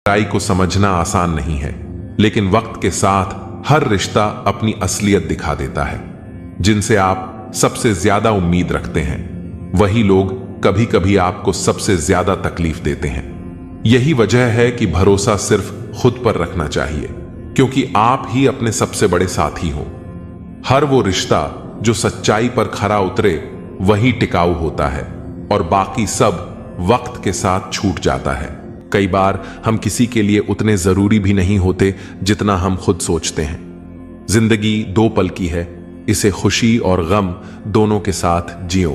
गहराई को समझना आसान नहीं है, लेकिन वक्त के साथ हर रिश्ता अपनी असलियत दिखा देता है। जिनसे आप सबसे ज्यादा उम्मीद रखते हैं वही लोग कभी कभी आपको सबसे ज्यादा तकलीफ देते हैं। यही वजह है कि भरोसा सिर्फ खुद पर रखना चाहिए, क्योंकि आप ही अपने सबसे बड़े साथी हो। हर वो रिश्ता जो सच्चाई पर खरा उतरे वही टिकाऊ होता है, और बाकी सब वक्त के साथ छूट जाता है। कई बार हम किसी के लिए उतने जरूरी भी नहीं होते जितना हम खुद सोचते हैं। जिंदगी 2 पल की है, इसे खुशी और गम दोनों के साथ जियो।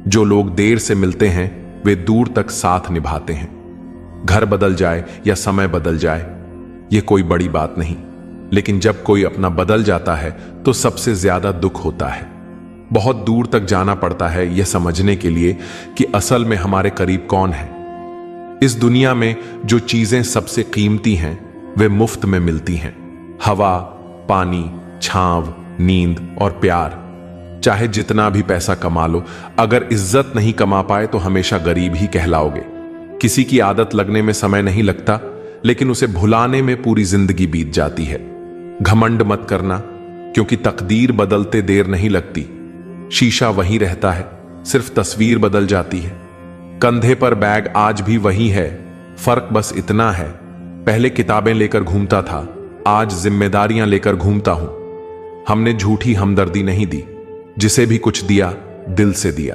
जो लोग देर से मिलते हैं वे दूर तक साथ निभाते हैं। घर बदल जाए या समय बदल जाए ये कोई बड़ी बात नहीं, लेकिन जब कोई अपना बदल जाता है तो सबसे ज्यादा दुख होता है। बहुत दूर तक जाना पड़ता है यह समझने के लिए कि असल में हमारे करीब कौन है। इस दुनिया में जो चीजें सबसे कीमती हैं वे मुफ्त में मिलती हैं। हवा, पानी, छांव, नींद और प्यार। चाहे जितना भी पैसा कमा लो, अगर इज्जत नहीं कमा पाए तो हमेशा गरीब ही कहलाओगे। किसी की आदत लगने में समय नहीं लगता, लेकिन उसे भुलाने में पूरी जिंदगी बीत जाती है। घमंड मत करना, क्योंकि तकदीर बदलते देर नहीं लगती। शीशा वहीं रहता है, सिर्फ तस्वीर बदल जाती है। कंधे पर बैग आज भी वही है, फर्क बस इतना है, पहले किताबें लेकर घूमता था, आज जिम्मेदारियां लेकर घूमता हूं। हमने झूठी हमदर्दी नहीं दी, जिसे भी कुछ दिया दिल से दिया।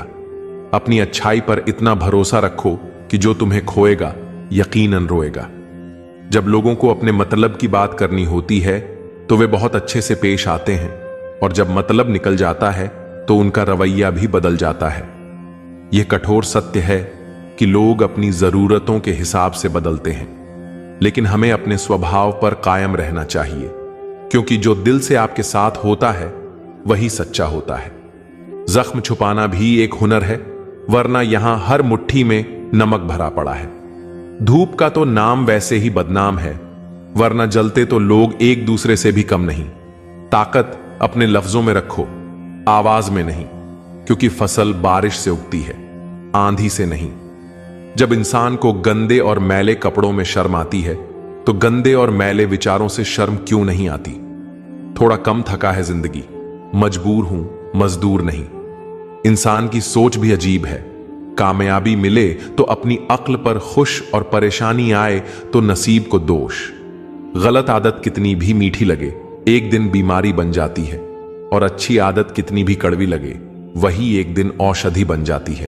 अपनी अच्छाई पर इतना भरोसा रखो कि जो तुम्हें खोएगा यकीनन रोएगा। जब लोगों को अपने मतलब की बात करनी होती है तो वे बहुत अच्छे से पेश आते हैं, और जब मतलब निकल जाता है तो उनका रवैया भी बदल जाता है। यह कठोर सत्य है कि लोग अपनी जरूरतों के हिसाब से बदलते हैं, लेकिन हमें अपने स्वभाव पर कायम रहना चाहिए, क्योंकि जो दिल से आपके साथ होता है वही सच्चा होता है। जख्म छुपाना भी एक हुनर है, वरना यहां हर मुट्ठी में नमक भरा पड़ा है। धूप का तो नाम वैसे ही बदनाम है, वरना जलते तो लोग एक दूसरे से भी कम नहीं। ताकत अपने लफ्जों में रखो, आवाज में नहीं, क्योंकि फसल बारिश से उगती है, आंधी से नहीं। जब इंसान को गंदे और मैले कपड़ों में शर्म आती है तो गंदे और मैले विचारों से शर्म क्यों नहीं आती। थोड़ा कम थका है जिंदगी, मजबूर हूं, मजदूर नहीं। इंसान की सोच भी अजीब है, कामयाबी मिले तो अपनी अक्ल पर खुश, और परेशानी आए तो नसीब को दोष। गलत आदत कितनी भी मीठी लगे एक दिन बीमारी बन जाती है, और अच्छी आदत कितनी भी कड़वी लगे वही एक दिन औषधि बन जाती है।